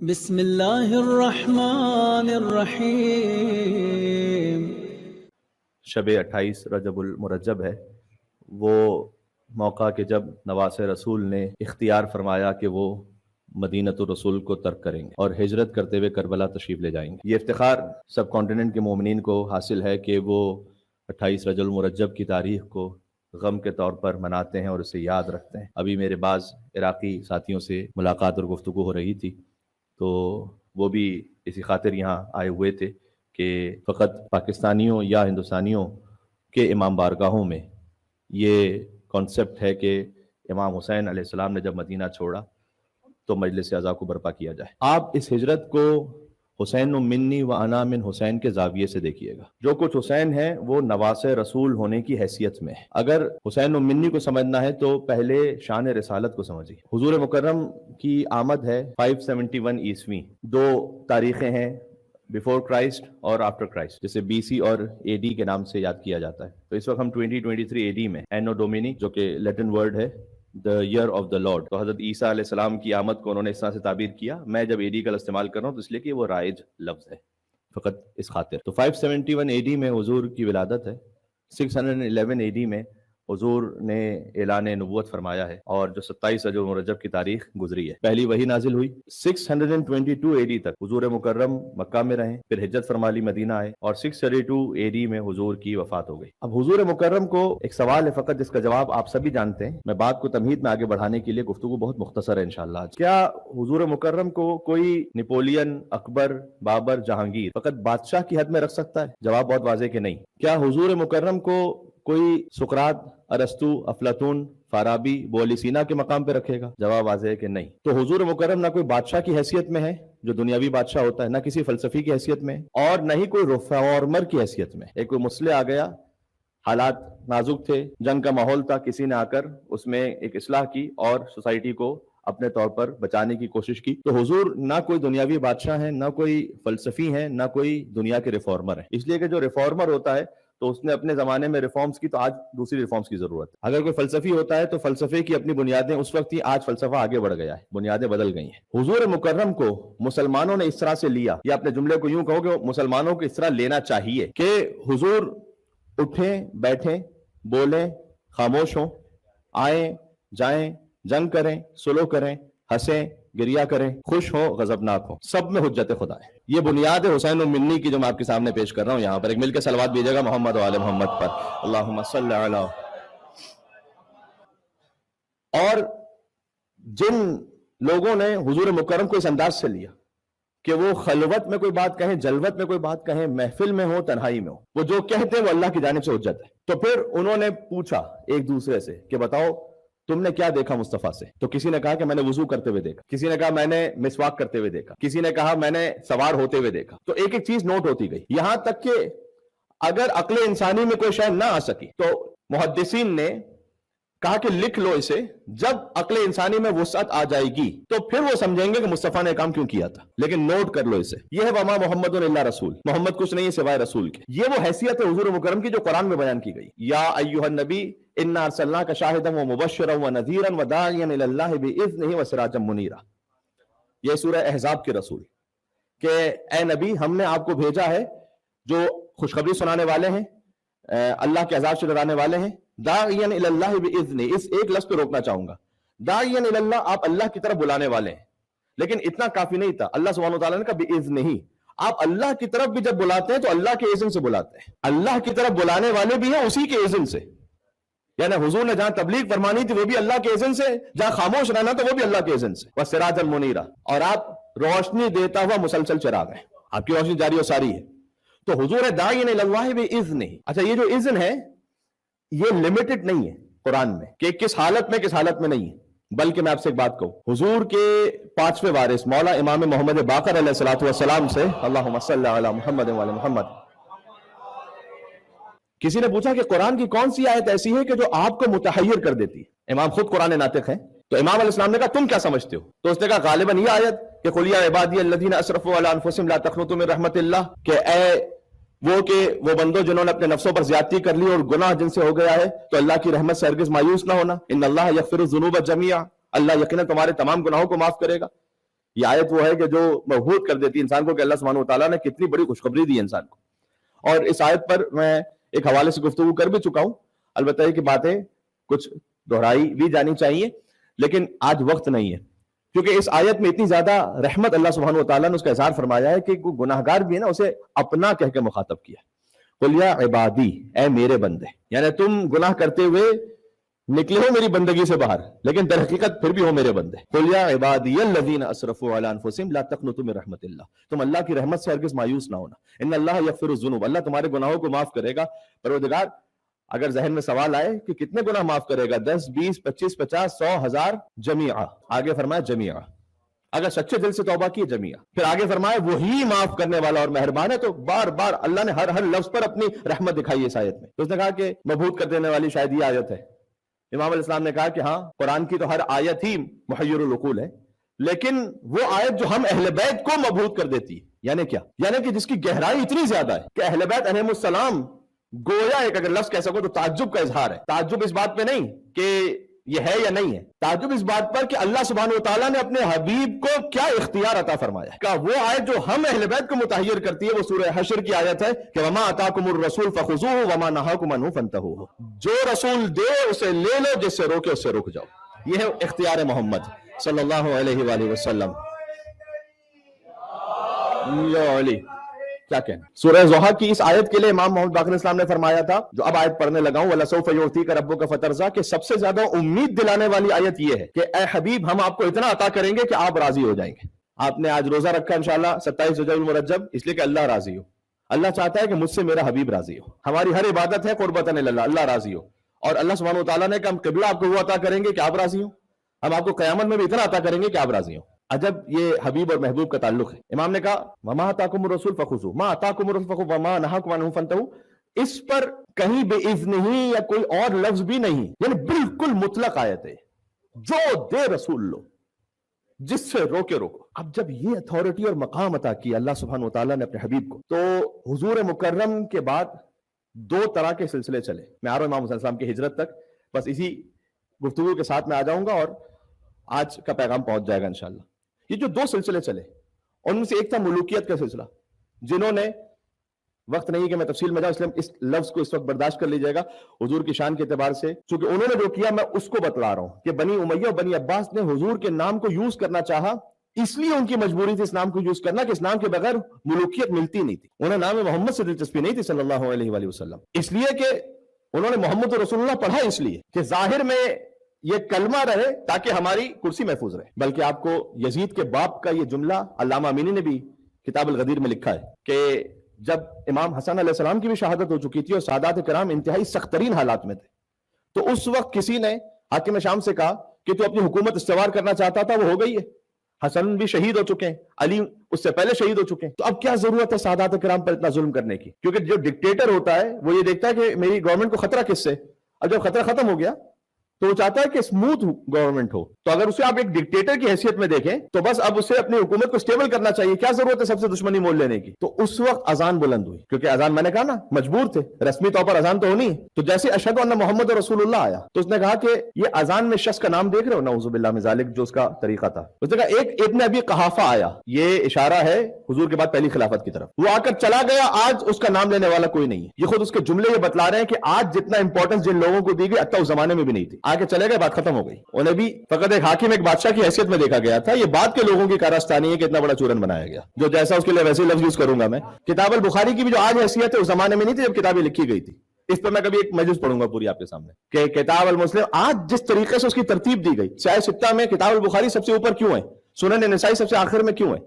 بسم اللہ الرحمن الرحیم۔ شب 28 رجب المرجب ہے، وہ موقع کہ جب نواس رسول نے اختیار فرمایا کہ وہ مدینۃ الرسول کو ترک کریں گے اور ہجرت کرتے ہوئے کربلا تشریف لے جائیں گے۔ یہ افتخار سب کانٹیننٹ کے مومنین کو حاصل ہے کہ وہ 28 رجب المرجب کی تاریخ کو غم کے طور پر مناتے ہیں اور اسے یاد رکھتے ہیں۔ ابھی میرے بعض عراقی ساتھیوں سے ملاقات اور گفتگو ہو رہی تھی، تو وہ بھی اسی خاطر یہاں آئے ہوئے تھے کہ فقط پاکستانیوں یا ہندوستانیوں کے امام بارگاہوں میں یہ کانسیپٹ ہے کہ امام حسین علیہ السلام نے جب مدینہ چھوڑا تو مجلس اعضاء کو برپا کیا جائے۔ آپ اس ہجرت کو حسین منی و انا من حسین کے زاویے سے دیکھیے گا۔ جو کچھ حسین ہے وہ نواس رسول ہونے کی حیثیت میں ہے۔ اگر حسین منی کو سمجھنا ہے تو پہلے شان رسالت کو سمجھیے۔ حضور مکرم کی آمد ہے 571 عیسوی، دو تاریخیں ہیں، بیفور کرائسٹ اور آفٹر کرائسٹ، جسے بی سی اور اے ڈی کے نام سے یاد کیا جاتا ہے۔ تو اس وقت ہم 2023 اے ڈی میں، اینو ڈومینی جو کہ لیٹن ورڈ ہے the year of the Lord۔ تو حضرت عیسیٰ علیہ السلام کی آمد کو انہوں نے اس طرح سے تعبیر کیا۔ میں جب اے ڈی کا استعمال کر رہا ہوں تو اس لیے کہ وہ رائج لفظ ہے، فقط اس خاطر۔ تو 571 اے ڈی میں حضور کی ولادت ہے۔ 611 اے ڈی میں حضور نے اعلان نبوت فرمایا ہے، اور جو 27 رجب المرجب کی تاریخ گزری ہے، پہلی وحی نازل ہوئی۔ 622 اے ڈی تک حضور مکرم مکہ میں رہیں، پھر ہجرت فرما لی، مدینہ آئے، اور 632 اے ڈی میں حضور کی وفات ہو گئی۔ اب حضور مکرم کو ایک سوال ہے فقط، جس کا جواب آپ سبھی جانتے ہیں۔ میں بات کو تمہید میں آگے بڑھانے کے لیے گفتگو بہت مختصر ہے انشاءاللہ۔ کیا حضور مکرم کو کوئی نیپولین، اکبر، بابر، جہانگیر فقط بادشاہ کی حد میں رکھ سکتا ہے؟ جواب بہت واضح کہ نہیں۔ کیا حضور مکرم کو کوئی سقراط، ارسطو، افلاطون، فارابی، ابو علی سینا کے مقام پہ رکھے گا؟ جواب واضح ہے کہ نہیں۔ تو حضور مکرم نہ کوئی بادشاہ کی حیثیت میں ہے جو دنیاوی بادشاہ ہوتا ہے، نہ کسی فلسفی کی حیثیت میں، اور نہ ہی کوئی ریفارمر کی حیثیت میں۔ ایک کوئی مسئلہ آ گیا، حالات نازک تھے، جنگ کا ماحول تھا، کسی نے آ کر اس میں ایک اصلاح کی اور سوسائٹی کو اپنے طور پر بچانے کی کوشش کی۔ تو حضور نہ کوئی دنیاوی بادشاہ ہیں، نہ کوئی فلسفی ہیں، نہ کوئی دنیا کے ریفارمر ہیں۔ اس لیے کہ جو ریفارمر ہوتا ہے تو اس نے اپنے زمانے میں ریفارمز کی، تو آج دوسری ریفارمز کی ضرورت ہے۔ اگر کوئی فلسفی ہوتا ہے تو فلسفے کی اپنی بنیادیں اس وقت تھی، آج فلسفہ آگے بڑھ گیا ہے، بنیادیں بدل گئی ہیں۔ حضور مکرم کو مسلمانوں نے اس طرح سے لیا، یا اپنے جملے کو یوں کہو کہ مسلمانوں کو اس طرح لینا چاہیے کہ حضور اٹھیں، بیٹھیں، بولیں، خاموش ہوں، آئیں جائیں، جنگ کریں، سلو کریں، ہنسیں، گریہ کریں، خوش ہوں، غضبناک ہوں، سب میں حجت خدا ہے۔ یہ بنیاد ہے حسین منی کی جو میں آپ کے سامنے پیش کر رہا ہوں یہاں پر۔ ایک مل کے صلوات بھیجے گا محمد و آل محمد پر، اللہم صلی علی۔ اور جن لوگوں نے حضور مکرم کو اس انداز سے لیا کہ وہ خلوت میں کوئی بات کہیں، جلوت میں کوئی بات کہیں، محفل میں ہو، تنہائی میں ہو، وہ جو کہتے ہیں وہ اللہ کی جانب سے حجت ہے، تو پھر انہوں نے پوچھا ایک دوسرے سے کہ بتاؤ تم نے کیا دیکھا مصطفیٰ سے؟ تو کسی نے کہا کہ میں نے وضو کرتے ہوئے دیکھا، کسی نے کہا میں نے مسواک کرتے ہوئے دیکھا، کسی نے کہا میں نے سوار ہوتے ہوئے دیکھا۔ تو ایک ایک چیز نوٹ ہوتی گئی، یہاں تک کہ اگر عقل انسانی میں کوئی شے نہ آ سکی تو محدثین نے کہا کہ لکھ لو اسے، جب عقل انسانی میں وسعت آ جائے گی تو پھر وہ سمجھیں گے کہ مصطفیٰ نے کام کیوں کیا تھا، لیکن نوٹ کر لو اسے۔ یہ ہے وما محمد الا رسول، محمد کچھ نہیں ہے سوائے رسول کے۔ یہ وہ حیثیت ہے حضور مکرم کی جو قرآن میں بیان کی گئی۔ یا ایھا النبی انا ارسلناک شاہدا ومبشرا ونذیرا وداعیا الی اللہ باذنہ وسراجا منیرا۔ یہ سورہ احزاب کے رسول کہ اے نبی ہم نے آپ کو بھیجا ہے جو خوشخبری سنانے والے ہیں، اللہ کے عذاب سے ڈرانے والے ہیں، داعیا الی اللہ باذنہ۔ اس ایک لفظ پہ روکنا چاہوں گا، داعیا الی اللہ، آپ اللہ کی طرف بلانے والے ہیں، لیکن اتنا کافی نہیں تھا۔ اللہ سبحانہ وتعالیٰ نے کہا باذنہ، آپ اللہ کی طرف بھی جب بلاتے ہیں تو اللہ کے اذن سے بلاتے ہیں۔ اللہ کی طرف بلانے والے بھی ہیں اسی کے اذن سے، یعنی حضور نے جہاں تبلیغ فرمانی تھی وہ بھی اللہ کے اذن سے، جہاں خاموش رہنا تھا وہ بھی اللہ کے اذن سے۔ وسراجا منیرا، اور آپ روشنی دیتا ہوا مسلسل چراغ ہیں، آپ کی روشنی جاری و ساری ہے۔ تو حضور داعی الی اللہ باذنہ۔ اچھا، یہ جو اذن ہے یہ لمیٹڈ نہیں ہے قرآن میں کہ کس حالت میں کس حالت میں نہیں ہے، بلکہ میں آپ سے ایک بات کہوں، حضور کے پانچویں وارث مولا امام محمد باقر علیہ الصلوۃ والسلام سے، اللہم صلی علی محمد وعلی محمد، کسی نے پوچھا کہ قرآن کی کون سی آیت ایسی ہے کہ جو آپ کو متحیر کر دیتی ہے؟ امام خود قرآن ناطق ہیں، تو امام علیہ السلام نے کہا تم کیا سمجھتے ہو؟ تو اس نے کہا غالباً یہ آیت کہ قل یا عبادی الذین اسرفوا علی انفسہم لا تقنطوا من رحمت اللہ، کہ وہ بندوں جنہوں نے اپنے نفسوں پر زیادتی کر لی اور گناہ جن سے ہو گیا ہے تو اللہ کی رحمت سے ہرگز مایوس نہ ہونا، ان اللہ یغفر الذنوب جميعا، اللہ یقیناً تمہارے تمام گناہوں کو معاف کرے گا۔ یہ آیت وہ ہے کہ جو مبہوت کر دیتی ہے انسان کو کہ اللہ سبحانہ وتعالیٰ نے کتنی بڑی خوشخبری دی ہے انسان کو. اور اس آیت پر میں ایک حوالے سے گفتگو کر بھی چکا ہوں. البتہ یہ کہ باتیں کچھ دہرائی بھی جانی چاہیے، لیکن آج وقت نہیں ہے، کیونکہ اس آیت میں اتنی زیادہ رحمت اللہ سبحانہ وتعالیٰ نے اس کا اظہار فرمایا ہے کہ گناہ گار بھی ہے نا، اسے اپنا کہہ کے مخاطب کیا. قل یا عبادی، اے میرے بندے، یعنی تم گناہ کرتے ہوئے نکلے ہو میری بندگی سے باہر، لیکن در حقیقت پھر بھی ہو میرے بندے. قل یا عبادی الذین اسرفوا علی انفسہم لا تقنطوا من رحمت اللہ، تم اللہ کی رحمت سے ہرگز مایوس نہ ہونا. ان اللہ یغفر الذنوب، اللہ تمہارے گناہوں کو معاف کرے گا. پروردگار اگر ذہن میں سوال آئے کہ کتنے گناہ معاف کرے گا، 10 20 25 50 100 1000 جمیعہ، آگے فرمایا جمیعہ، اگر سچے دل سے توبہ کی جمیعہ. پھر آگے فرمایا وہی معاف کرنے والا اور مہربان ہے. تو بار بار اللہ نے ہر لفظ پر اپنی رحمت دکھائی اس آیت میں. تو اس نے کہا کہ مبہوت کر دینے والی شاید یہ آیت ہے. امام علیہ السلام نے کہا کہ ہاں، قرآن کی تو ہر آیت ہی محیر العقول ہے، لیکن وہ آیت جو ہم اہل بیت کو مبہوت کر دیتی ہے، یعنی کیا؟ یعنی کہ جس کی گہرائی اتنی زیادہ ہے کہ اہل بیت علیہم السلام گویا ایک اگر لفظ کہہ سکو تو تعجب کا اظہار ہے. تعجب اس بات پہ نہیں کہ یہ ہے یا نہیں ہے، تعجب اس بات پر کہ اللہ سبحانہ وتعالیٰ نے اپنے حبیب کو کیا اختیار عطا فرمایا ہے. کہ وہ آیت جو ہم اہل بیت کو متحیر کرتی ہے وہ سورہ حشر کی آیت ہے کہ وما آتاکم الرسول فخذوہ وما نہاکم عنہ فانتہوا، جو رسول دے اسے لے لو، جس سے روکے اس سے رک جاؤ. یہ ہے اختیار محمد صلی اللہ علیہ وآلہ وسلم. یا علی کیا کہنا. سورہ ضحیٰ کی اس آیت کے لیے امام محمد باقر اسلام نے فرمایا تھا، جو اب آیت پڑھنے لگا ہوں، وَلَسَوْفَ يُعْطِيكَ رَبُّكَ فَتَرْضَىٰ، کہ سب سے زیادہ امید دلانے والی آیت یہ ہے کہ اے حبیب ہم آپ کو اتنا عطا کریں گے کہ آپ راضی ہو جائیں گے. آپ نے آج روزہ رکھا انشاءاللہ 27 رجب المرجب، اس لیے کہ اللہ راضی ہو. اللہ چاہتا ہے کہ مجھ سے میرا حبیب راضی ہو. ہماری ہر عبادت ہے قربتاً اللہ، اللہ راضی ہو. اور اللہ سبحانہ وتعالیٰ نے کہا ہم قبلہ آپ کو وہ عطا کریں گے کہ آپ راضی ہو. ہم آپ کو قیامت میں بھی اتنا عطا کریں گے کہ آپ راضی ہو. عجب یہ حبیب اور محبوب کا تعلق ہے. امام نے کہا وما آتاکم الرسول فخذوہ، ما آتاکم الرسول فخذوہ وما نہاکم عنہ فانتہوا. اس پر کہیں بے اذنہ یا کوئی اور لفظ بھی نہیں، یعنی بالکل مطلق آیت ہے. جو دے رسول لو، جس سے روکے روکو. اب جب یہ اتھارٹی اور مقام عطا کیا اللہ سبحانہ وتعالیٰ نے اپنے حبیب کو، تو حضور مکرم کے بعد 2 طرح کے سلسلے چلے. میں آ رہا ہوں امام حسین السلام کی ہجرت تک، بس اسی گفتگو کے ساتھ میں آ جاؤں گا اور آج کا پیغام پہنچ جائے گا انشاءاللہ. یہ جو 2 سلسلے چلے ان میں سے ایک تھا ملوکیت کا سلسلہ، جنہوں نے، وقت نہیں کہ میں تفصیل میں جاؤں اس لیے اس لفظ کو اس وقت برداشت کر لیجیے گا حضور کی شان کے اعتبار سے، چونکہ انہوں نے جو کیا میں اس کو بتلا رہا ہوں کہ بنی امیہ اور بنی عباس نے حضور کے نام کو یوز کرنا چاہا، اس لیے ان کی مجبوری تھی اس نام کو یوز کرنا کہ اس نام کے بغیر ملوکیت ملتی نہیں تھی. انہیں نام محمد سے دلچسپی نہیں تھی صلی اللہ علیہ وآلہ وسلم، اس لیے کہ انہوں نے محمد رسول اللہ پڑھا اس لیے کہ ظاہر میں یہ کلمہ رہے تاکہ ہماری کرسی محفوظ رہے. بلکہ آپ کو یزید کے باپ کا یہ جملہ علامہ امینی نے بھی کتاب الغدیر میں لکھا ہے کہ جب امام حسن علیہ السلام کی بھی شہادت ہو چکی تھی اور سادات کرام انتہائی سخت ترین حالات میں تھے، تو اس وقت کسی نے حاکم شام سے کہا کہ تو اپنی حکومت استوار کرنا چاہتا تھا، وہ ہو گئی ہے. حسن بھی شہید ہو چکے ہیں، علی اس سے پہلے شہید ہو چکے ہیں، تو اب کیا ضرورت ہے سادات کرام پر اتنا ظلم کرنے کی؟ کیونکہ جو ڈکٹیٹر ہوتا ہے وہ یہ دیکھتا ہے کہ میری گورنمنٹ کو خطرہ کس سے، اور جب خطرہ ختم ہو گیا تو وہ چاہتا ہے کہ اسموتھ گورنمنٹ ہو. تو اگر اسے آپ ایک ڈکٹیٹر کی حیثیت میں دیکھیں تو بس اب اسے اپنی حکومت کو سٹیبل کرنا چاہیے، کیا ضرورت ہے سب سے دشمنی مول لینے کی. تو اس وقت اذان بلند ہوئی، کیونکہ اذان میں نے کہا نا مجبور تھے، رسمی طور پر اذان تو ہونی ہے. تو جیسے اشہد ان محمد رسول اللہ آیا تو اس نے کہا کہ یہ اذان میں شخص کا نام دیکھ رہے ہو، نعوذ باللہ من ذالک، جو اس کا طریقہ تھا. اس نے کہا ایک ابن ابی قحافہ آیا، یہ اشارہ ہے حضور کے بعد پہلی خلافت کی طرف، وہ آ کر چلا گیا، آج اس کا نام لینے والا کوئی نہیں ہے. یہ خود اس کے جملے یہ بتلا رہے ہیں کہ آج جتنا امپورٹنس جن لوگوں کو دی گئی اتنا اس زمانے میں بھی نہیں تھی. آ کے چلے گئے، بات ختم ہو گئی. انہیں بھی فقط ایک حاکم ایک بادشاہ کی حیثیت میں دیکھا گیا تھا. یہ بات کے لوگوں کی کارستانی ہے کہ اتنا بڑا چورن بنایا گیا، جو جیسا اس کے لیے ویسے لفظ یوز کروں گا میں. کتاب البخاری کی بھی جو آج حیثیت ہے اس زمانے میں نہیں تھی جب کتابیں لکھی گئی تھی. اس پر میں کبھی ایک مجلس پڑھوں گا پوری آپ کے سامنے کہ کتاب المسلم آج جس طریقے سے اس کی ترتیب دی گئی، سیاہ ستہ میں کتاب البخاری سب سے اوپر کیوں ہے، سنن نسائی سب سے آخر میں کیوں ہے،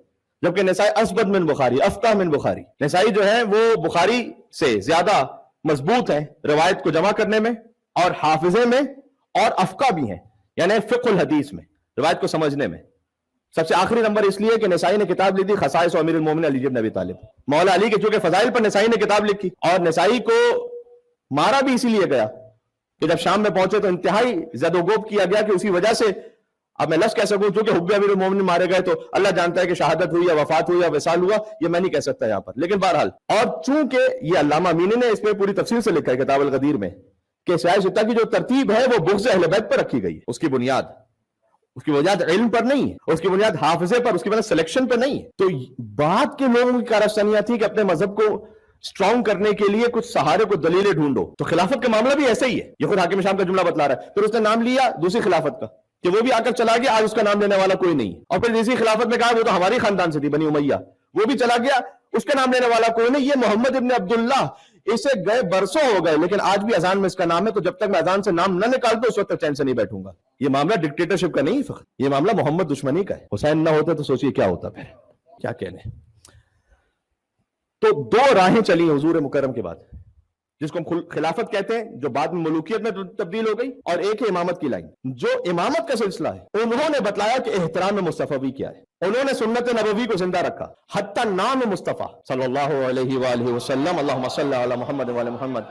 جبکہ نسائی اسبد من بخاری، افقہ من بخاری. نسائی جو ہے وہ بخاری سے زیادہ مضبوط ہیں روایت کو جمع کرنے میں اور حافظے میں، اور افقہ بھی ہیں یعنی فقہ الحدیث میں، روایت کو سمجھنے میں. سب سے آخری نمبر اس لیے کہ نسائی نے کتاب لی تھی خصائص امیر المومنین علی بن ابی طالب، مولا علی کے چونکہ فضائل پر نسائی نے کتاب لکھی، اور نسائی کو مارا بھی اسی لیے گیا کہ جب شام میں پہنچے تو انتہائی زد و گوب کیا گیا کہ اسی وجہ سے، اب میں لفظ کہہ سکوں چونکہ حب امیر المومنین مارے گئے تو اللہ جانتا ہے کہ شہادت ہوئی یا وفات ہوئی یا وصال ہوا، یہ میں نہیں کہہ سکتا یہاں پر، لیکن بہرحال. اور چونکہ یہ علامہ امینی نے اس میں پوری تفصیل سے لکھا ہے کتاب الغدیر میں کہ سیاہ ستہ کی جو ترتیب ہے وہ بغض اہل بیت پر رکھی گئی، اس کی بنیاد اس کی بنیاد علم پر نہیں ہے، اس کی بنیاد حافظے پر، اس کی بنیاد سلیکشن پر نہیں ہے۔ تو بعد کے لوگوں کی کارستانیاں تھی کہ اپنے مذہب کو اسٹرانگ کرنے کے لیے کچھ سہارے کو دلیلیں ڈھونڈو۔ تو خلافت کا معاملہ بھی ایسا ہی ہے، یہ خود حاکم شام کا جملہ بتلا رہا ہے۔ پھر اس نے نام لیا دوسری خلافت کا کہ وہ بھی آ کر چلا گیا، آج اس کا نام لینے والا کوئی نہیں، اور پھر تیسری خلافت میں کہا وہ تو ہماری خاندان سے تھی، بنی امیہ، وہ بھی چلا گیا، اس کا نام لینے والا کوئی نہیں۔ یہ محمد ابن عبداللہ، اسے گئے برسوں ہو گئے، لیکن آج بھی اذان میں اس کا نام ہے، تو جب تک میں اذان سے نام نہ نکالتا اس وقت تک چین سے نہیں بیٹھوں گا۔ یہ معاملہ ڈکٹیٹرشپ کا نہیں فقط، یہ معاملہ محمد دشمنی کا ہے۔ حسین نہ ہوتا تو سوچئے کیا ہوتا، پھر کیا کہنے۔ تو دو راہیں چلی حضور مکرم کے بعد، جس کو ہم خلافت کہتے ہیں، جو بعد میں ملوکیت میں تبدیل ہو گئی، اور ایک ہے امامت کی لائن۔ جو امامت کا سلسلہ ہے، انہوں نے بتلایا کہ احترام مصطفیٰ بھی کیا ہے، انہوں نے سنت نبوی کو زندہ رکھا، حتی نام مصطفیٰ صلی اللہ علیہ وآلہ وسلم، اللہم صلی علی محمد وعلی محمد۔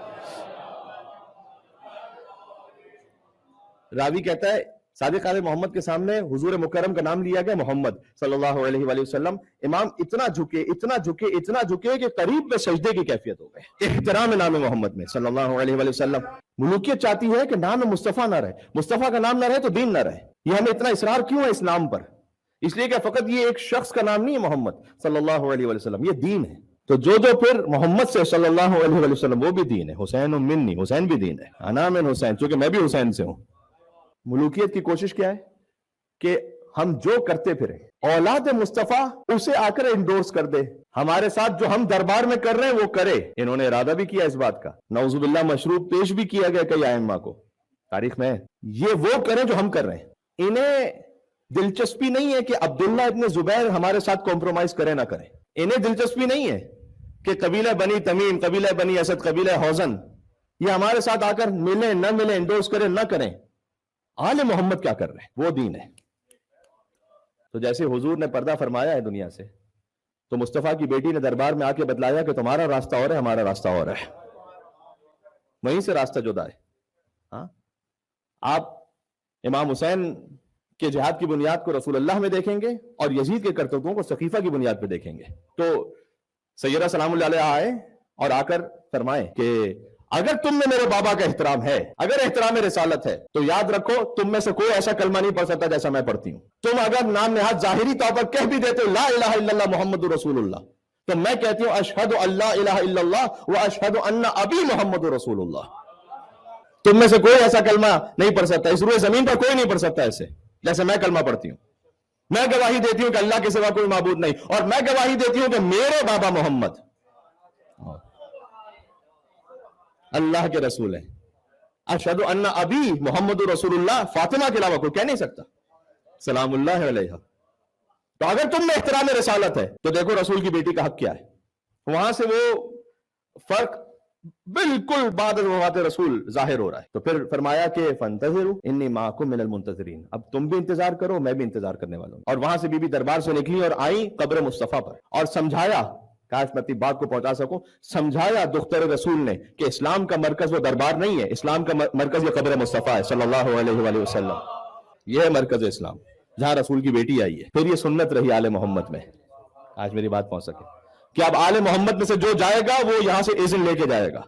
راوی کہتا ہے صادق آل محمد کے سامنے حضور مکرم کا نام لیا گیا محمد صلی اللہ علیہ وآلہ وسلم، امام اتنا جھکے اتنا جھکے اتنا جھکے کہ قریب میں سجدے کی کیفیت ہو گئے، احترام نام محمد میں صلی اللہ علیہ وآلہ وسلم۔ ملوکیت چاہتی ہے کہ نام مصطفیٰ نہ رہے، مصطفیٰ کا نام نہ رہے تو دین نہ رہے۔ یہ ہمیں اتنا اصرار کیوں ہے اس نام پر؟ اس لیے کہ فقط یہ ایک شخص کا نام نہیں ہے محمد صلی اللہ علیہ وآلہ وسلم، یہ دین ہے۔ تو جو پھر محمد سے صلی اللہ علیہ وآلہ وسلم، وہ بھی دین ہے۔ حسین منی، حسین بھی دین ہے، انا من حسین، چونکہ میں بھی حسین سے ہوں۔ ملوکیت کی کوشش کیا ہے کہ ہم جو کرتے پھریں اولاد مصطفیٰ اسے آ کر انڈورس کر دے، ہمارے ساتھ جو ہم دربار میں کر رہے ہیں وہ کرے۔ انہوں نے ارادہ بھی کیا اس بات کا، نعوذ باللہ مشروط پیش بھی کیا گیا کئی ائمہ کو تاریخ میں، یہ وہ کریں جو ہم کر رہے ہیں۔ انہیں دلچسپی نہیں ہے کہ عبداللہ ابن زبیر ہمارے ساتھ کمپرومائز کرے نہ کرے، انہیں دلچسپی نہیں ہے کہ قبیلہ بنی تمیم، قبیلہ بنی اسد، قبیلہ حوزن یہ ہمارے ساتھ آ کر ملیں نہ ملیں، انڈورس کریں نہ کریں۔ آل محمد کیا کر رہے ہیں وہ دین ہے۔ تو جیسے حضور نے پردہ فرمایا ہے دنیا سے، تو مصطفیٰ کی بیٹی نے دربار میں آ کے بتلایا کہ تمہارا راستہ اور ہے، ہمارا راستہ اور ہے، وہیں سے راستہ جدا ہے۔ ہاں، آپ امام حسین کے جہاد کی بنیاد کو رسول اللہ میں دیکھیں گے اور یزید کے کرتوتوں کو سقیفہ کی بنیاد پہ دیکھیں گے۔ تو سیدہ سلام اللہ علیہ آئے اور آ کر فرمائیں کہ اگر تم میں میرے بابا کا احترام ہے، اگر احترام رسالت ہے، تو یاد رکھو تم میں سے کوئی ایسا کلمہ نہیں پڑھ سکتا جیسا میں پڑھتی ہوں۔ تم اگر نام نہاد ظاہری طور پر کہہ بھی دیتے ہو لا الہ الا اللہ محمد رسول اللہ، تو میں کہتی ہوں اشہد ان لا الہ الا اللہ و اشہد ان ابی محمد رسول اللہ۔ تم میں سے کوئی ایسا کلمہ نہیں پڑھ سکتا، اس روئے زمین پر کوئی نہیں پڑھ سکتا ایسے جیسے میں کلمہ پڑھتی ہوں۔ میں گواہی دیتی ہوں کہ اللہ کے سوا کوئی معبود نہیں، اور میں گواہی دیتی ہوں کہ میرے بابا محمد اللہ کے رسول ہیں۔ اشہد ان ابی محمد رسول اللہ، فاطمہ کے علاوہ کوئی کہہ نہیں سکتا سلام اللہ علیہ۔ تو اگر تم میں احترام رسالت ہے تو دیکھو رسول کی بیٹی کا حق کیا ہے۔ وہاں سے وہ فرق بالکل بعد وفات رسول ظاہر ہو رہا ہے۔ تو پھر فرمایا کہ فانتظروا انی معکم من المنتظرین، اب تم بھی انتظار کرو، میں بھی انتظار کرنے والا ہوں۔ اور وہاں سے بی بی دربار سے نکلی اور آئیں قبر مصطفیٰ پر، اور سمجھایا، کاش میں اپنی بات کو پہنچا سکوں، سمجھایا دختر رسول نے کہ اسلام کا مرکز وہ دربار نہیں ہے، اسلام کا مرکز یہ قبر مصطفیٰ ہے صلی اللہ علیہ وآلہ وسلم، یہ ہے مرکز اسلام جہاں رسول کی بیٹی آئی ہے۔ پھر یہ سنت رہی آل محمد میں، آج میری بات پہنچ سکے کہ اب آل محمد میں سے جو جائے گا وہ یہاں سے اذن لے کے جائے گا،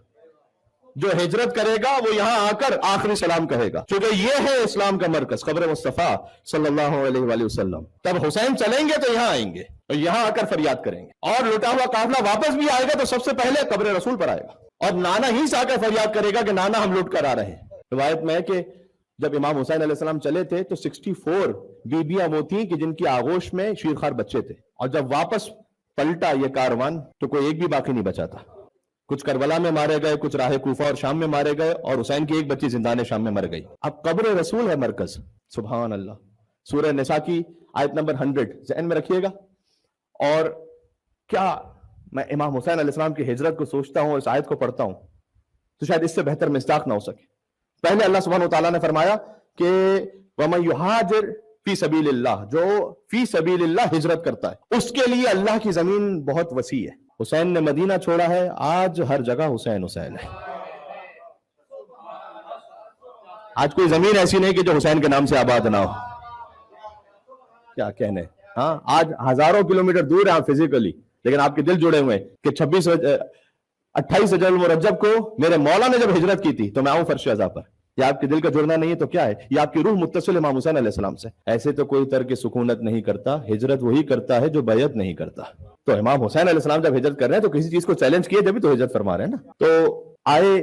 جو ہجرت کرے گا وہ یہاں آ کر آخری سلام کہے گا، کیونکہ یہ ہے اسلام کا مرکز قبر مصطفیٰ صلی اللہ علیہ وآلہ وسلم۔ تب حسین چلیں گے تو یہاں آئیں گے اور یہاں آ کر فریاد کریں گے، اور لوٹا ہوا قافلہ واپس بھی آئے گا تو سب سے پہلے قبر رسول پر آئے گا، اور نانا ہی سے آ کر فریاد کرے گا کہ نانا ہم لوٹ کر آ رہے ہیں۔ روایت میں ہے کہ جب امام حسین علیہ السلام چلے تھے تو 64 بیبیاں وہ تھیں کہ جن کی آغوش میں شیرخوار بچے تھے، اور جب واپس پلٹا یہ کاروان تو کوئی ایک بھی باقی نہیں بچا تھا۔ کچھ کربلا میں مارے گئے، کچھ راہ کوفہ اور شام میں مارے گئے، اور حسین کی ایک بچی زندان شام میں مر گئی۔ اب قبر رسول ہے مرکز، سبحان اللہ۔ سورہ نساء کی آیت نمبر 100 ذہن میں رکھیے گا۔ اور کیا میں امام حسین علیہ السلام کی ہجرت کو سوچتا ہوں اور اس آیت کو پڑھتا ہوں تو شاید اس سے بہتر مصداق نہ ہو سکے۔ پہلے اللہ سبحانہ وتعالیٰ نے فرمایا کہ وَمَن يُهَاجِرْ فِي سَبِيلِ اللَّهِ، جو فی سبیل اللہ ہجرت کرتا ہے اس کے لیے اللہ کی زمین بہت وسیع ہے۔ حسین نے مدینہ چھوڑا ہے، آج ہر جگہ حسین حسین ہے۔ آج کوئی زمین ایسی نہیں کہ جو حسین کے نام سے آباد نہ ہو، کیا کہنے۔ ہاں، آج ہزاروں کلومیٹر دور ہیں آپ فزیکلی، لیکن آپ کے دل جڑے ہوئے کہ 28 رجب المرجب کو میرے مولا نے جب ہجرت کی تھی تو میں آؤں فرش عزا پر، یہ آپ کے دل کا جڑنا نہیں ہے تو کیا ہے؟ یہ آپ کی روح متصل امام حسین علیہ السلام سے. ایسے تو کوئی ترک سکونت نہیں کرتا، ہجرت وہی کرتا ہے جو بیعت نہیں کرتا. تو امام حسین علیہ السلام جب ہجرت کر رہے ہیں تو کسی چیز کو چیلنج کیے جبھی تو ہجرت فرما رہے ہیں نا. تو آئے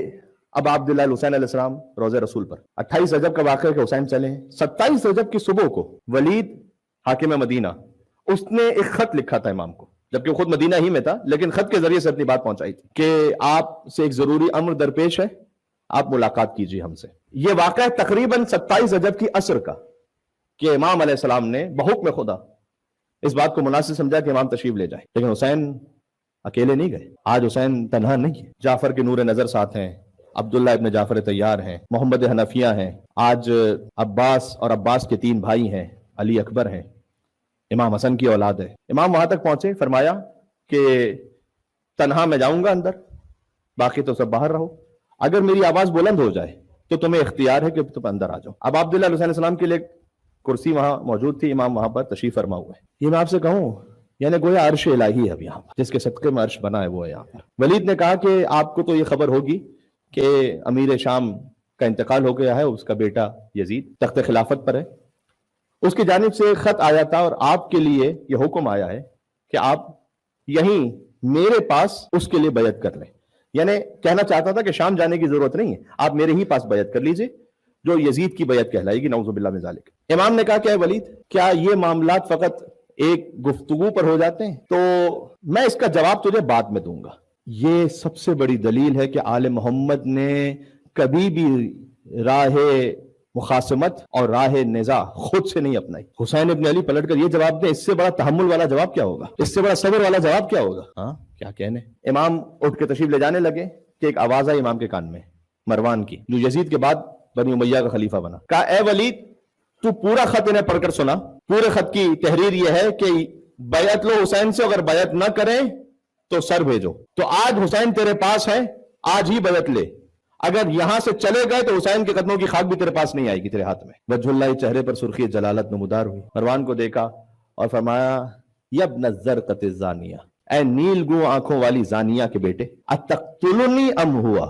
اب عبداللہ الحسین علیہ السلام روزہ رسول پر. 28 رجب کا واقعہ کہ حسین چلے ہیں. 27 رجب کی صبح کو ولید حاکم مدینہ اس نے ایک خط لکھا تھا امام کو، جبکہ وہ خود مدینہ ہی میں تھا، لیکن خط کے ذریعے سے اپنی بات پہنچائی تھی کہ آپ سے ایک ضروری امر درپیش ہے، آپ ملاقات کیجیے ہم سے. یہ واقعہ تقریباً 27 رجب کی عصر کا کہ امام علیہ السلام نے بحکم خدا اس بات کو مناسب سمجھا کہ امام تشریف لے جائیں. لیکن حسین اکیلے نہیں گئے. آج حسین تنہا نہیں ہے. جعفر کے نور نظر ساتھ ہیں، عبداللہ ابن جعفر طیار ہیں، محمد حنفیہ ہیں، آج عباس اور عباس کے 3 بھائی ہیں، علی اکبر ہیں، امام حسن کی اولاد ہے. امام وہاں تک پہنچے، فرمایا کہ تنہا میں جاؤں گا اندر، باقی تو سب باہر رہو. اگر میری آواز بلند ہو جائے تو تمہیں اختیار ہے کہ تم اندر آ جاؤ. اب عبداللہ علیہ السلام کے لیے کرسی وہاں موجود تھی، امام وہاں پر تشریف فرما ہوئے. یہ میں آپ سے کہوں یعنی گویا عرش الہی ہے اب یہاں پر، جس کے صدقے میں عرش بنا ہے وہ ہے یہاں پر. ولید نے کہا کہ آپ کو تو یہ خبر ہوگی کہ امیر شام کا انتقال ہو گیا ہے، اس کا بیٹا یزید تخت خلافت پر ہے. اس کی جانب سے خط آیا تھا اور آپ کے لیے یہ حکم آیا ہے کہ آپ یہیں میرے پاس اس کے لیے بیعت کر لیں. یعنی کہنا چاہتا تھا کہ شام جانے کی ضرورت نہیں ہے، آپ میرے ہی پاس بیعت کر لیجئے، جو یزید کی بیعت کہلائے گی، نعوذ باللہ من ذالک. امام نے کہا کہ اے ولید، کیا یہ معاملات فقط ایک گفتگو پر ہو جاتے ہیں؟ تو میں اس کا جواب تجھے بعد میں دوں گا. یہ سب سے بڑی دلیل ہے کہ آل محمد نے کبھی بھی راہ مخاصمت اور راہ نزاع خود سے نہیں اپنائی. حسین ابن علی پلٹ کر یہ جواب دیں، اس سے بڑا تحمل والا جواب کیا ہوگا؟ اس سے بڑا صبر والا جواب کیا ہوگا؟ ہاں کیا کہنے. امام اٹھ کے تشریف لے جانے لگے کہ ایک آواز آئی امام کے کان میں، مروان کی، جو یزید کے بعد بنی امیہ کا خلیفہ بنا. کہا اے ولید، تو پورا خط انہیں پڑھ کر سنا. پورے خط کی تحریر یہ ہے کہ بیعت لو حسین سے، اگر بیعت نہ کریں تو سر بھیجو. تو آج حسین تیرے پاس ہے، آج ہی بیعت لے. اگر یہاں سے چلے گئے تو حسین کے قدموں کی خاک بھی تیرے پاس نہیں آئے گی تیرے ہاتھ میں. وجہ اللہ چہرے پر سرخی جلالت نمودار ہوئی. مروان کو دیکھا اور فرمایا یبن الزرقۃ الزانیہ، اے نیل گو آنکھوں والی زانیہ کے بیٹے، اتقتلنی ام ہوا،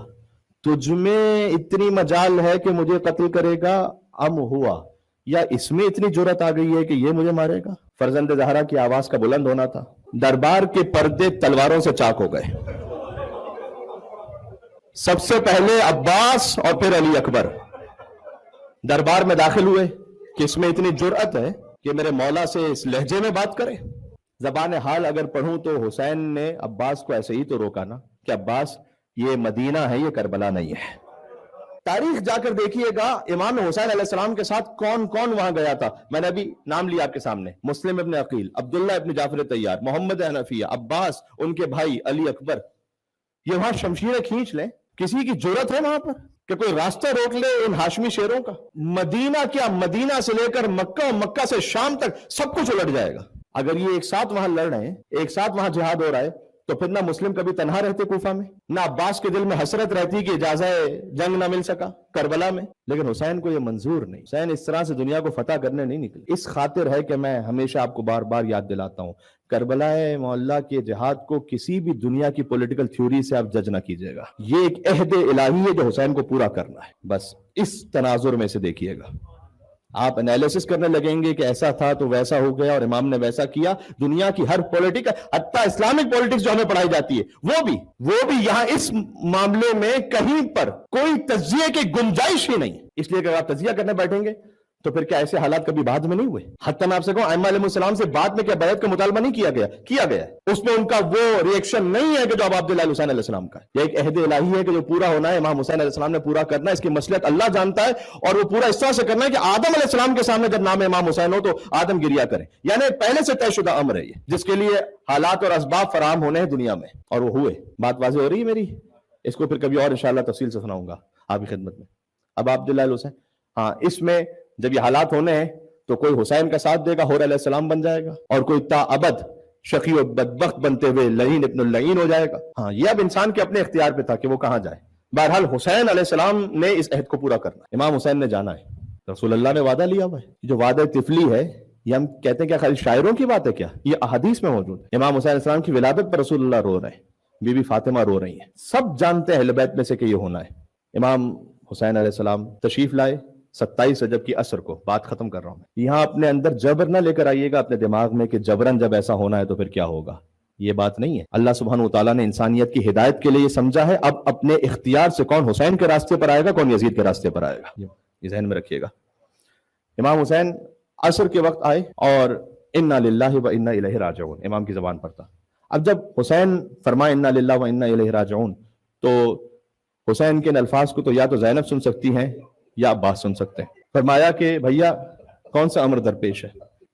تجھ میں اتنی مجال ہے کہ مجھے قتل کرے گا، ام ہوا، یا اس میں اتنی جرت آ گئی ہے کہ یہ مجھے مارے گا. فرزند زہرا کی آواز کا بلند ہونا تھا. دربار کے پردے تلواروں سے چاک ہو گئے. سب سے پہلے عباس اور پھر علی اکبر دربار میں داخل ہوئے کہ اس میں اتنی جرأت ہے کہ میرے مولا سے اس لہجے میں بات کرے. زبان حال اگر پڑھوں تو حسین نے عباس کو ایسے ہی تو روکا نا کہ عباس یہ مدینہ ہے، یہ کربلا نہیں ہے. تاریخ جا کر دیکھیے گا امام حسین علیہ السلام کے ساتھ کون کون وہاں گیا تھا. میں نے ابھی نام لیا آپ کے سامنے، مسلم ابن عقیل، عبداللہ ابن جعفر طیار، محمد حنفیہ، عباس، ان کے بھائی علی اکبر. یہ وہاں شمشیریں کھینچ لیں، کسی کی جرت ہے وہاں پر کہ کوئی راستہ روک لے ان ہاشمی شیروں کا؟ مدینہ کیا، مدینہ سے لے کر مکہ، مکہ سے شام تک سب کچھ الٹ جائے گا. اگر یہ ایک ساتھ وہاں لڑ رہے ہیں، ایک ساتھ وہاں جہاد ہو رہا ہے، تو پھر نہ مسلم کبھی تنہا رہتے کوفہ میں، نہ عباس کے دل میں حسرت رہتی کہ اجازت جنگ نہ مل سکا کربلا میں. لیکن حسین کو یہ منظور نہیں. حسین اس طرح سے دنیا کو فتح کرنے نہیں نکلے. اس خاطر ہے کہ میں ہمیشہ آپ کو بار بار یاد دلاتا ہوں، کربلا معلیٰ کے جہاد کو کسی بھی دنیا کی پولیٹیکل تھیوری سے آپ جج نہ کیجیے گا. یہ ایک عہد الہی ہے جو حسین کو پورا کرنا ہے. بس اس تناظر میں سے دیکھیے گا، آپ انالیسس کرنے لگیں گے کہ ایسا تھا تو ویسا ہو گیا اور امام نے ویسا کیا. دنیا کی ہر پولیٹک، حتیٰ اسلامک پولیٹکس جو ہمیں پڑھائی جاتی ہے، وہ بھی یہاں اس معاملے میں کہیں پر کوئی تجزیے کی گنجائش ہی نہیں. اس لیے کہ آپ تجزیہ کرنے بیٹھیں گے تو پھر کیا ایسے حالات کبھی بعد میں نہیں ہوئے؟ حتیٰ میں آپ سے کہوں ائمہ علیہ السلام سے بعد میں کیا بیعت کا مطالبہ نہیں کیا گیا؟ اس میں ان کا وہ ریئیکشن نہیں ہے کہ جو اب عبداللہ حسین علیہ السلام کا. یہ ایک عہد الہی ہے کہ جو پورا ہونا ہے، امام حسین علیہ السلام نے پورا کرنا ہے. اس کی مصلحت اللہ جانتا ہے، اور وہ پورا اس طرح سے کرنا ہے کہ آدم علیہ السلام کے سامنے جب نام امام حسین ہو تو آدم گریا کریں. یعنی پہلے سے طے شدہ امر ہے یہ، جس کے لیے حالات اور اسباب فراہم ہونے ہیں دنیا میں، اور وہ ہوئے. بات واضح ہو رہی ہے میری؟ اس کو پھر کبھی اور انشاءاللہ تفصیل سے سناؤں گا آپ کی خدمت میں. اب عبداللہ حسین، ہاں، اس میں جب یہ حالات ہونے ہیں تو کوئی حسین کا ساتھ دے گا، حور علیہ السلام بن جائے گا، اور کوئی تا ابد شقی و بدبخت بنتے ہوئے لعین ابن اللعین ہو جائے گا. ہاں، یہ اب انسان کے اپنے اختیار پہ تھا کہ وہ کہاں جائے. بہرحال حسین علیہ السلام نے اس عہد کو پورا کرنا. امام حسین نے جانا ہے. رسول اللہ نے وعدہ لیا ہوا ہے. جو وعدہ طفلی ہے، یہ ہم کہتے ہیں کیا خالی شاعروں کی بات ہے کیا؟ یہ احادیث میں موجود ہے. امام حسین علیہ السلام کی ولادت پر رسول اللہ رو رہے ہیں، بی بی فاطمہ رو رہی ہیں. سب جانتے ہیں اہل بیت میں سے کہ یہ ہونا ہے. امام حسین علیہ السلام تشریف لائے 27 رجب کی عصر کو. بات ختم کر رہا ہوں میں. یہاں اپنے اندر جبر نہ لے کر آئیے گا اپنے دماغ میں کہ جبرن جب ایسا ہونا ہے تو پھر کیا ہوگا. یہ بات نہیں ہے. اللہ سبحانہ وتعالیٰ نے انسانیت کی ہدایت کے لیے یہ سمجھا ہے. اب اپنے اختیار سے کون حسین کے راستے پر آئے گا, کون یزید کے راستے پر آئے گا, یہ ذہن میں رکھیے گا. امام حسین عصر کے وقت آئے اور انا للہ و انا الیہ راجعون امام کی زبان پر تھا. اب جب حسین فرمائے انا للہ و انا الیہ راجعون تو حسین کے ان الفاظ کو تو یا تو زینب سن سکتی ہیں یا عباس سن سکتے ہیں. فرمایا کہ بھیا کون سا امر درپیش ہے.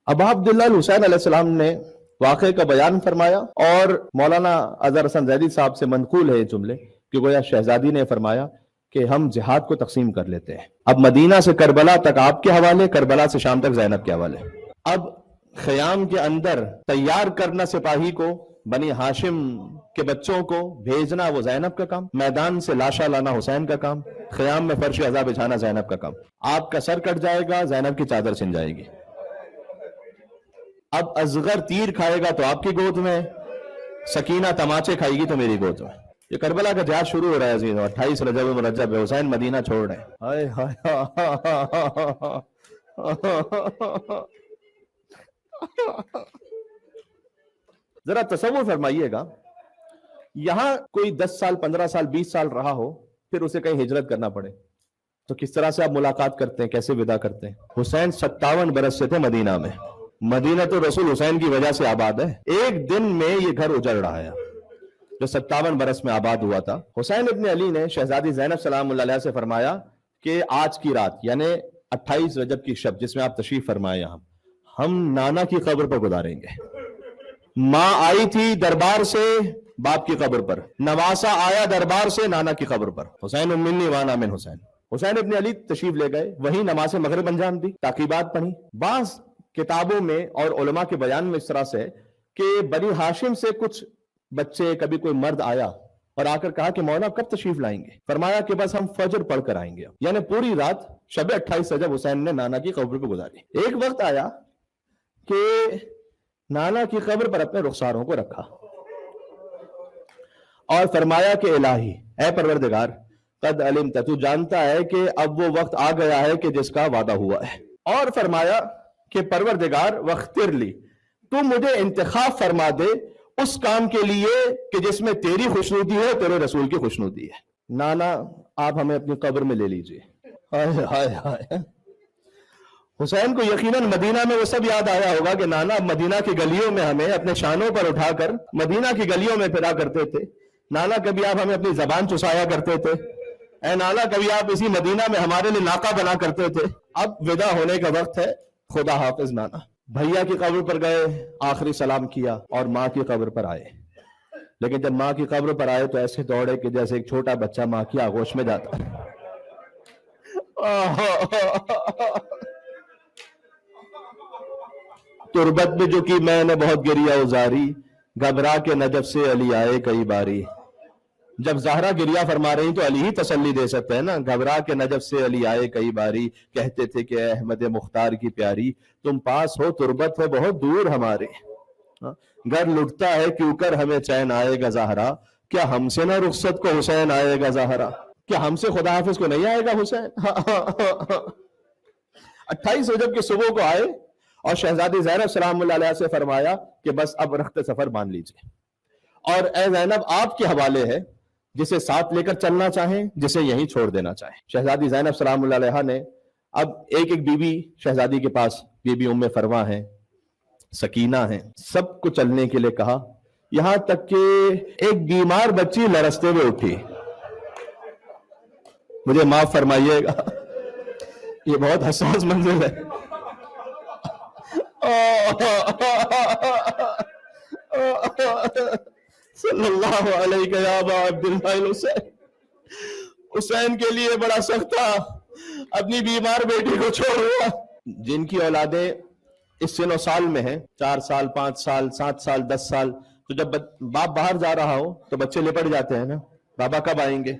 ابا عبداللہ الحسین علیہ السلام نے واقعے کا بیان فرمایا اور مولانا اظہر حسن زیدی صاحب سے منقول ہے یہ جملے کہ گویا شہزادی نے فرمایا کہ ہم جہاد کو تقسیم کر لیتے ہیں. اب مدینہ سے کربلا تک آپ کے حوالے, کربلا سے شام تک زینب کے حوالے. اب خیام کے اندر تیار کرنا سپاہی کو, بنی ہاشم کے بچوں کو بھیجنا وہ زینب کا کام, میدان سے لاشا لانا حسین کا کام, خیام میں فرش عزا بچھانا زینب کا کام. آپ کا سر کٹ جائے گا, زینب کی چادر چھن جائے گی. اب اصغر تیر کھائے گا تو آپ کی گود میں, سکینہ تماچے کھائے گی تو میری گود میں. یہ کربلا کا جہاد شروع ہو رہا ہے عزیز. 28 رجب مرجب ہے, حسین مدینہ چھوڑ رہے ہیں. ہائے ہائے ذرا تصور فرمائیے گا, یہاں کوئی 10 سال 15 سال 20 سال رہا ہو, پھر اسے کہیں ہجرت کرنا پڑے تو کس طرح سے آپ ملاقات کرتے ہیں, کیسے ودا کرتے ہیں. حسین 57 برس سے تھے مدینہ میں. مدینہ تو رسول حسین کی وجہ سے آباد ہے. ایک دن میں یہ گھر اجڑ رہا ہے جو 57 برس میں آباد ہوا تھا. حسین ابن علی نے شہزادی زینب سلام اللہ علیہ سے فرمایا کہ آج کی رات یعنی 28 رجب کی شب جس میں آپ تشریف فرمائے یہاں, ہم نانا کی قبر پر گزاریں گے. ماں آئی تھی دربار سے باپ کی قبر پر, نواسا آیا دربار سے نانا کی قبر پر. حسین منی وانا من حسین. حسین ابن علی تشریف لے گئے, وہی نماز مغرب انجام دی, تعقیبات پڑھی. بعض کتابوں میں اور علماء کے بیان میں اس طرح سے کہ بنی ہاشم سے کچھ بچے, کبھی کوئی مرد آیا اور آ کر کہا کہ مولا کب تشریف لائیں گے. فرمایا کہ بس ہم فجر پڑھ کر آئیں گے. یعنی پوری رات شب 28 رجب حسین نے نانا کی قبر پہ گزاری. ایک وقت آیا کہ نانا کی قبر پر اپنے رخساروں کو رکھا اور فرمایا کہ الہی, اے پروردگار, قد علمت, تو جانتا ہے کہ اب وہ وقت آ گیا ہے کہ جس کا وعدہ ہوا ہے. اور فرمایا کہ پروردگار واختر لی, تو مجھے انتخاب فرما دے اس کام کے لیے کہ جس میں تیری خوشنودی ہے, تیرے رسول کی خوشنودی ہے. نانا آپ ہمیں اپنی قبر میں لے لیجئے. ہائے ہائے ہائے. حسین کو یقیناً مدینہ میں وہ سب یاد آیا ہوگا کہ نانا مدینہ کی گلیوں میں ہمیں اپنے شانوں پر اٹھا کر مدینہ کی گلیوں میں پھرا کرتے تھے. نانا کبھی آپ ہمیں اپنی زبان چسایا کرتے تھے. اے نانا کبھی آپ اسی مدینہ میں ہمارے لیے ناقہ بنا کرتے تھے. اب ودا ہونے کا وقت ہے, خدا حافظ نانا. بھیا کی قبر پر گئے, آخری سلام کیا اور ماں کی قبر پر آئے. لیکن جب ماں کی قبر پر آئے تو ایسے دوڑے کہ جیسے ایک چھوٹا بچہ ماں کی آغوش میں جاتا. تربت میں جو کی میں نے بہت گریا ازاری, گھبرا کے نجف سے علی آئے کئی باری. جب زہرا گریا فرما رہی تو علی ہی تسلی دے سکتے ہیں نا. گھبرا کے نجف سے علی آئے کئی باری, کہتے تھے کہ احمد مختار کی پیاری, تم پاس ہو تربت ہے بہت دور ہمارے. گر لٹتا ہے کیوں کر ہمیں چین آئے گا زہرا, کیا ہم سے نہ رخصت کو حسین آئے گا زہرا. کیا ہم سے خدا حافظ کو نہیں آئے گا حسین. 28 رجب کی صبح کو آئے اور شہزادی زینب سلام اللہ علیہ سے فرمایا کہ بس اب رخت سفر باندھ لیجئے, اور اے زینب آپ کے حوالے ہے, جسے ساتھ لے کر چلنا چاہیں, جسے یہیں چھوڑ دینا چاہیں. شہزادی زینب سلام اللہ علیہ نے اب ایک ایک بی بی شہزادی کے پاس, بی بی ام فروا ہیں, سکینہ ہیں, سب کو چلنے کے لیے کہا, یہاں تک کہ ایک بیمار بچی لرزتے ہوئے اٹھی. مجھے معاف فرمائیے گا, یہ بہت حساس منظر ہے. صلی اللہ علیہ یا ابا عبداللہ الحسین. حسین کے لیے بڑا سخت تھا, اپنی بیمار بیٹی کو چھوڑ ہوا. جن کی اولادیں اس سن و سال میں ہیں, 4 سال 5 سال 7 سال 10 سال, تو جب باپ باہر جا رہا ہو تو بچے لپٹ جاتے ہیں نا, بابا کب آئیں گے.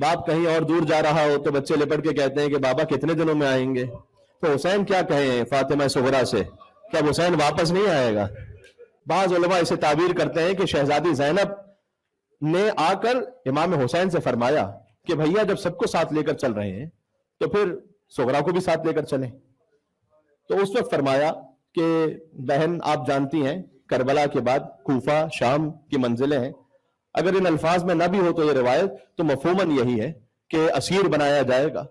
باپ کہیں اور دور جا رہا ہو تو بچے لپٹ کے کہتے ہیں کہ بابا کتنے دنوں میں آئیں گے. تو حسین کیا کہیں فاطمہ صغرا سے, کیا حسین واپس نہیں آئے گا. بعض علماء اسے تعبیر کرتے ہیں کہ شہزادی زینب نے آ کر امام حسین سے فرمایا کہ بھیا جب سب کو ساتھ لے کر چل رہے ہیں تو پھر صغرا کو بھی ساتھ لے کر چلیں. تو اس وقت فرمایا کہ بہن آپ جانتی ہیں کربلا کے بعد کوفہ شام کی منزلیں ہیں, اگر ان الفاظ میں نہ بھی ہو تو یہ روایت تو مفہوماً یہی ہے کہ اسیر بنایا جائے گا,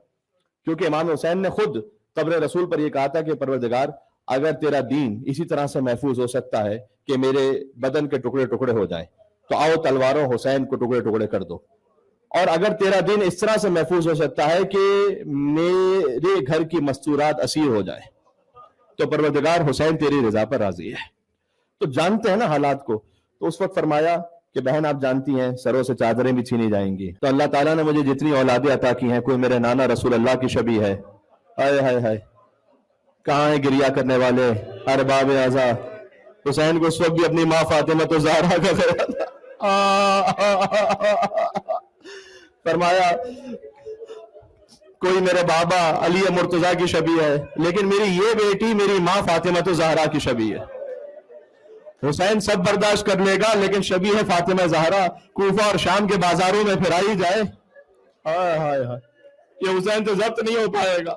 کیونکہ امام حسین نے خود قبر رسول پر یہ کہا تھا کہ پروردگار اگر تیرا دین اسی طرح سے محفوظ ہو سکتا ہے کہ میرے بدن کے ٹکڑے ٹکڑے ہو جائیں تو آؤ تلواروں حسین کو ٹکڑے ٹکڑے کر دو, اور اگر تیرا دین اس طرح سے محفوظ ہو سکتا ہے کہ میرے گھر کی مستورات اسیر ہو جائیں تو پروردگار حسین تیری رضا پر راضی ہے. تو جانتے ہیں نا حالات کو. تو اس وقت فرمایا کہ بہن آپ جانتی ہیں سروں سے چادریں بھی چھینی جائیں گی, تو اللہ تعالیٰ نے مجھے جتنی اولادیں عطا کی ہیں کوئی میرے نانا رسول اللہ کی شبیہ ہے. ہائے ہائے ہائے, کہاں ہیں گریا کرنے والے ارباب اعضا. حسین کو اس وقت بھی اپنی ماں فاطمہ زہرا کا خیال فرمایا کوئی میرے بابا علی مرتضیٰ کی شبیہ ہے, لیکن میری یہ بیٹی میری ماں فاطمہ زہرا کی شبیہ ہے. حسین سب برداشت کر لے گا لیکن شبیہ فاطمہ زہرا کوفہ اور شام کے بازاروں میں پھرائی جائے, ہائے ہائے ہائے, یہ حسین تو ضبط نہیں ہو پائے گا.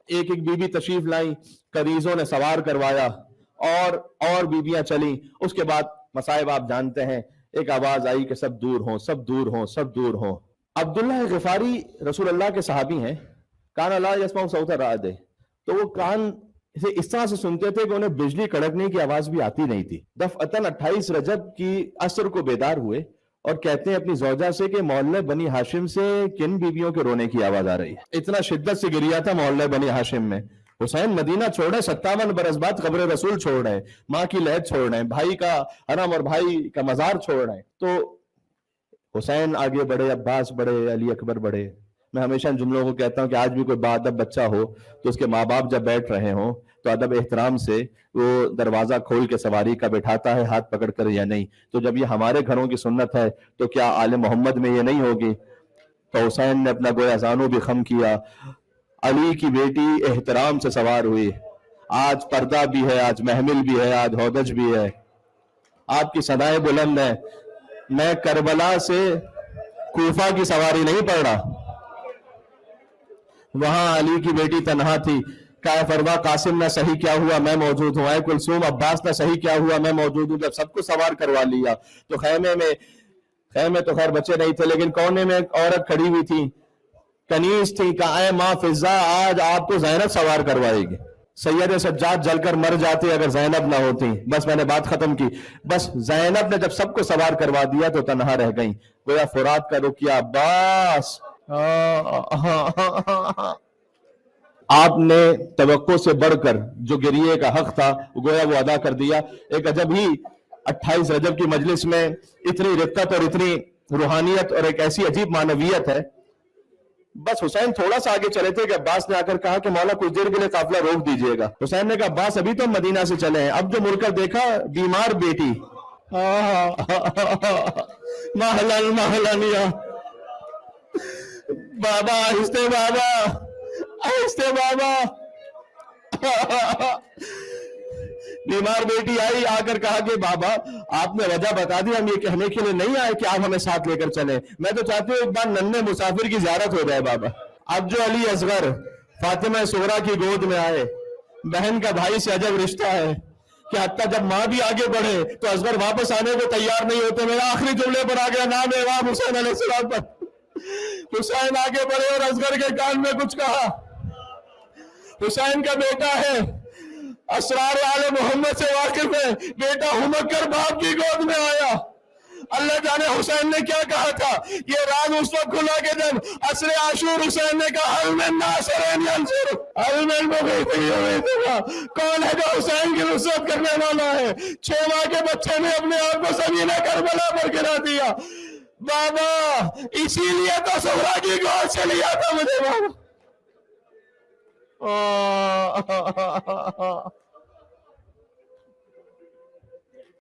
ایک ایک بی بی تشریف لائیں, کنیزوں نے سوار کروایا اور بیبیاں چلیں. اس کے بعد مصائب آپ جانتے ہیں, ایک آواز آئی کہ سب دور ہوں سب دور ہوں سب دور ہوں. عبداللہ غفاری رسول اللہ کے صحابی ہیں, کان لا یسمع صوت الرعد, تو وہ کان اسے اس طرح سے سنتے تھے کہ انہیں بجلی کڑکنے کی آواز بھی آتی نہیں تھی. دفعتاً 28 رجب کی عصر کو بیدار ہوئے اور کہتے ہیں اپنی زوجہ سے کہ محلہ بنی ہاشم سے کن بیویوں کے رونے کی آواز آ رہی ہے. اتنا شدت سے گریا تھا محلہ بنی ہاشم میں. حسین مدینہ چھوڑے 57 برس بعد قبر رسول چھوڑ رہے ہیں, ماں کی لہد چھوڑ رہے ہیں, بھائی کا حرم اور بھائی کا مزار چھوڑ رہے ہیں. تو حسین آگے بڑھے, عباس بڑھے, علی اکبر بڑھے. میں ہمیشہ ان جملوں کو کہتا ہوں کہ آج بھی کوئی باادب بچہ ہو تو اس کے ماں باپ جب بیٹھ رہے ہوں تو ادب احترام سے وہ دروازہ کھول کے سواری کا بٹھاتا ہے ہاتھ پکڑ کر یا نہیں. تو جب یہ ہمارے گھروں کی سنت ہے تو کیا آل محمد میں یہ نہیں ہوگی؟ تو حسین نے اپنا گویا زانو بھی خم کیا. علی کی بیٹی احترام سے سوار ہوئی. آج پردہ بھی ہے, آج محمل بھی ہے, آج ہودج بھی ہے. آپ کی صدائیں بلند ہیں. میں کربلا سے کوفہ کی سواری نہیں پڑھ رہا, وہاں علی کی بیٹی تنہا تھی. کہا فروا قاسم نہ صحیح کیا ہوا میں موجود ہوں, اے کلثوم عباس نہ صحیح کیا ہوا میں موجود ہوں. جب سب کو سوار کروا لیا تو خیمے تو خیر بچے نہیں تھے لیکن کونے میں ایک عورت کھڑی ہوئی تھی, کنیز تھی. کہا اے ماں فضا, آج آپ کو زینب سوار کروائے گی. سید سجاد جل کر مر جاتے اگر زینب نہ ہوتی. بس میں نے بات ختم کی. بس زینب نے جب سب کو سوار کروا دیا تو تنہا رہ گئیں. گویا فرات کا رخ کیا عباس. آپ نے توقع سے بڑھ کر جو گریے کا حق تھا گویا وہ ادا کر دیا. ایک عجب ہی 28 رجب کی مجلس میں اتنی رقت اور اتنی روحانیت اور ایک ایسی عجیب معنویت ہے. بس حسین تھوڑا سا آگے چلے تھے کہ عباس نے آ کر کہا کہ مولا کچھ دیر کے لیے قافلہ روک دیجئے گا. حسین نے کہا عباس ابھی تو مدینہ سے چلے ہیں, اب جو مڑ کر دیکھا بیمار بیٹی. محلن محلنیا, بابا آہستہ, بابا آہستہ, بابا. بیمار بیٹی آئی, آ کر کہا کہ بابا آپ نے وجہ بتا دی, ہم یہ کہنے کے لیے نہیں آئے کہ آپ ہمیں ساتھ لے کر چلیں, میں تو چاہتی ہوں ایک بار ننھے مسافر کی زیارت ہو جائے بابا. اب جو علی اصغر فاطمہ صغرا کی گود میں آئے, بہن کا بھائی سے عجب رشتہ ہے کہ حتیٰ جب ماں بھی آگے بڑھے تو اصغر واپس آنے کو تیار نہیں ہوتے. میرا آخری جملے پر آ گیا, نام امام حسین علیہ السلام پر. حسین آگے بڑھے اور اصغر کے کان میں کچھ کہا. حسین کا بیٹا ہے, اسرار آل محمد سے واقف ہے, بیٹا ہمک کر باپ کی گود میں آیا. اللہ جانے حسین نے کیا کہا تھا. یہ راز اس وقت کھلا کہ جب عصر عاشور حسین نے کہا حل من ناصرین ینصر حل من مغیث یغیثنا, کون ہے جو حسین کی نصرت کرنے والا ہے. 6 ماہ کے بچے نے اپنے آپ کو زمین کربلا پر گرا دیا. بابا اسی لیے تو صغرا کی گود سے لیا تھا مجھے بابا.